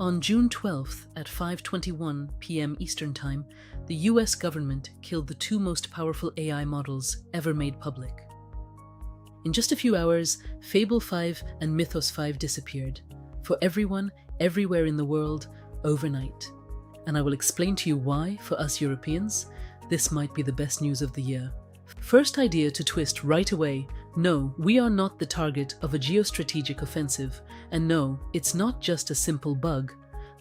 On June 12th at 5:21 p.m. Eastern Time, the US government killed the two most powerful AI models ever made public. In just a few hours, Fable 5 and Mythos 5 disappeared, for everyone, everywhere in the world, overnight. And I will explain to you why, for us Europeans, this might be the best news of the year. First idea to twist right away: no, we are not the target of a geostrategic offensive, and no, it's not just a simple bug.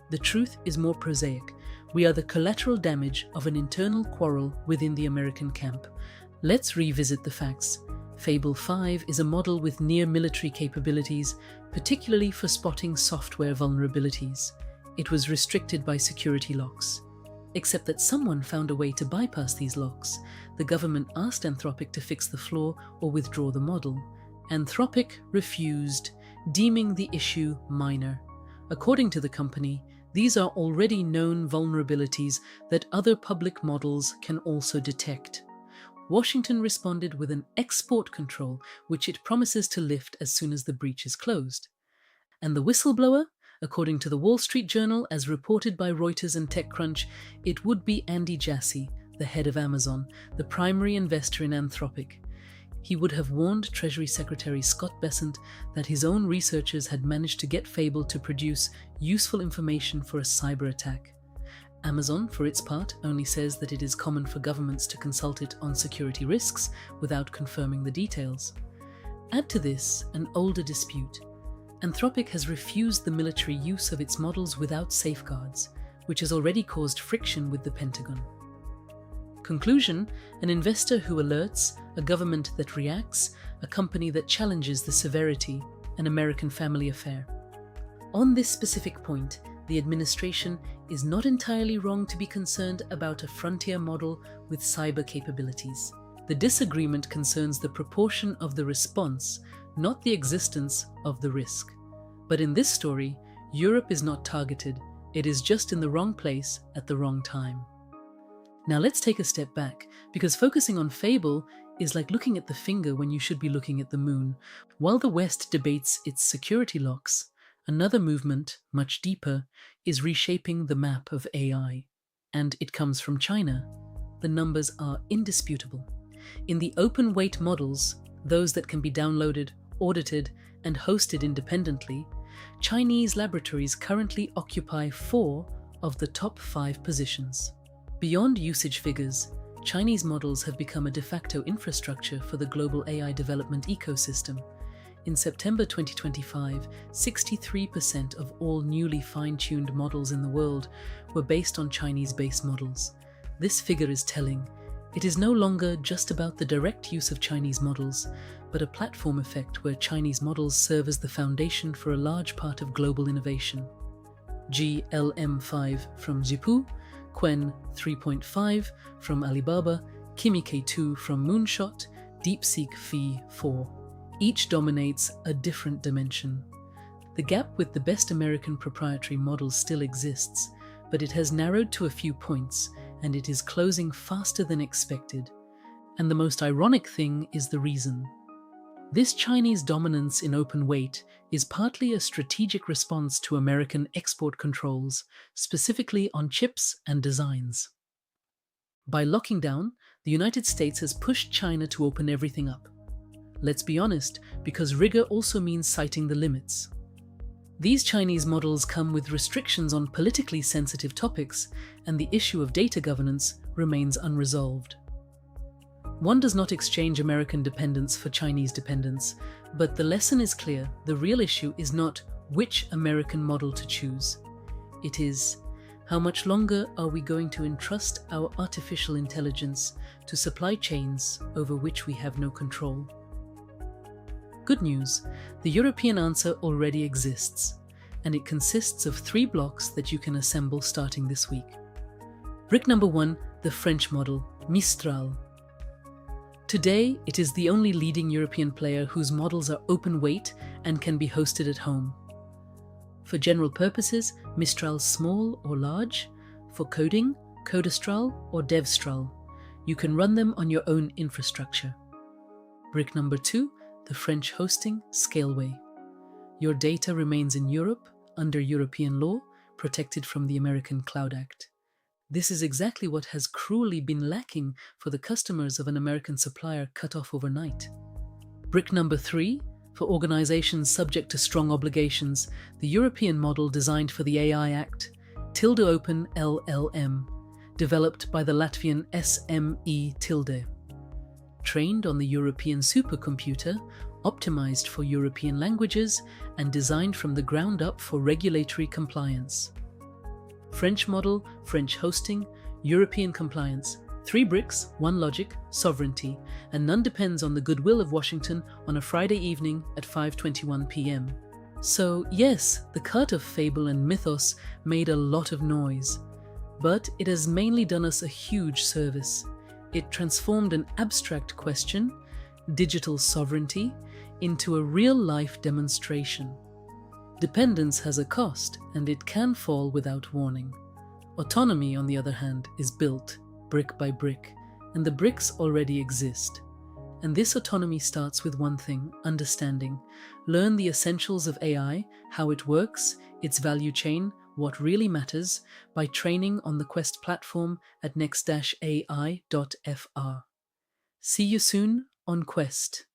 The truth is more prosaic. We are the collateral damage of an internal quarrel within the American camp. Let's revisit the facts. Fable 5 is a model with near-military capabilities, particularly for spotting software vulnerabilities. It was restricted by security locks. Except that someone found a way to bypass these locks. The government asked Anthropic to fix the flaw or withdraw the model. Anthropic refused, deeming the issue minor. According to the company, these are already known vulnerabilities that other public models can also detect. Washington responded with an export control, which it promises to lift as soon as the breach is closed. And the whistleblower? According to the Wall Street Journal, as reported by Reuters and TechCrunch, it would be Andy Jassy, the head of Amazon, the primary investor in Anthropic. He would have warned Treasury Secretary Scott Bessent that his own researchers had managed to get Fable to produce useful information for a cyber attack. Amazon, for its part, only says that it is common for governments to consult it on security risks without confirming the details. Add to this an older dispute. Anthropic has refused the military use of its models without safeguards, which has already caused friction with the Pentagon. Conclusion: an investor who alerts, a government that reacts, a company that challenges the severity, an American family affair. On this specific point, the administration is not entirely wrong to be concerned about a frontier model with cyber capabilities. The disagreement concerns the proportion of the response, not the existence of the risk. But in this story, Europe is not targeted. It is just in the wrong place at the wrong time. Now let's take a step back, because focusing on Fable is like looking at the finger when you should be looking at the moon. While the West debates its security locks, another movement, much deeper, is reshaping the map of AI. And it comes from China. The numbers are indisputable. In the open weight models, those that can be downloaded, audited, and hosted independently, Chinese laboratories currently occupy 4 of the top 5 positions. Beyond usage figures, Chinese models have become a de facto infrastructure for the global AI development ecosystem. In September 2025, 63% of all newly fine-tuned models in the world were based on Chinese base models. This figure is telling. It is no longer just about the direct use of Chinese models, but a platform effect where Chinese models serve as the foundation for a large part of global innovation. GLM5 from Zhipu, Qwen 3.5 from Alibaba, Kimi K2 from Moonshot, DeepSeek Phi 4. Each dominates a different dimension. The gap with the best American proprietary models still exists, but it has narrowed to a few points, and it is closing faster than expected. And the most ironic thing is the reason. This Chinese dominance in open weight is partly a strategic response to American export controls, specifically on chips and designs. By locking down, the United States has pushed China to open everything up. Let's be honest, because rigor also means citing the limits. These Chinese models come with restrictions on politically sensitive topics, and the issue of data governance remains unresolved. One does not exchange American dependence for Chinese dependence, but the lesson is clear. The real issue is not which American model to choose. It is, how much longer are we going to entrust our artificial intelligence to supply chains over which we have no control? Good news, the European answer already exists, and it consists of 3 blocks that you can assemble starting this week. Brick number 1, the French model, Mistral. Today, it is the only leading European player whose models are open weight and can be hosted at home. For general purposes, Mistral's small or large. For coding, Codestral or Devstral. You can run them on your own infrastructure. Brick number 2, the French hosting, Scaleway. Your data remains in Europe under European law protected from the American Cloud Act. This is exactly what has cruelly been lacking for the customers of an American supplier cut off overnight. Brick number 3, for organizations subject to strong obligations, the European model designed for the AI Act, TildeOpen LLM, developed by the Latvian SME Tilde. Trained on the European supercomputer, optimized for European languages, and designed from the ground up for regulatory compliance. French model, French hosting, European compliance. 3 bricks, 1 logic, sovereignty, and none depends on the goodwill of Washington on a Friday evening at 5:21 p.m. So yes, the cut of Fable and Mythos made a lot of noise, but it has mainly done us a huge service. It transformed an abstract question, digital sovereignty, into a real-life demonstration. Dependence has a cost, and it can fall without warning. Autonomy, on the other hand, is built brick by brick, and the bricks already exist. And this autonomy starts with one thing: understanding. Learn the essentials of AI, how it works, its value chain, what really matters, by training on the Quest platform at next-ai.fr. See you soon on Quest.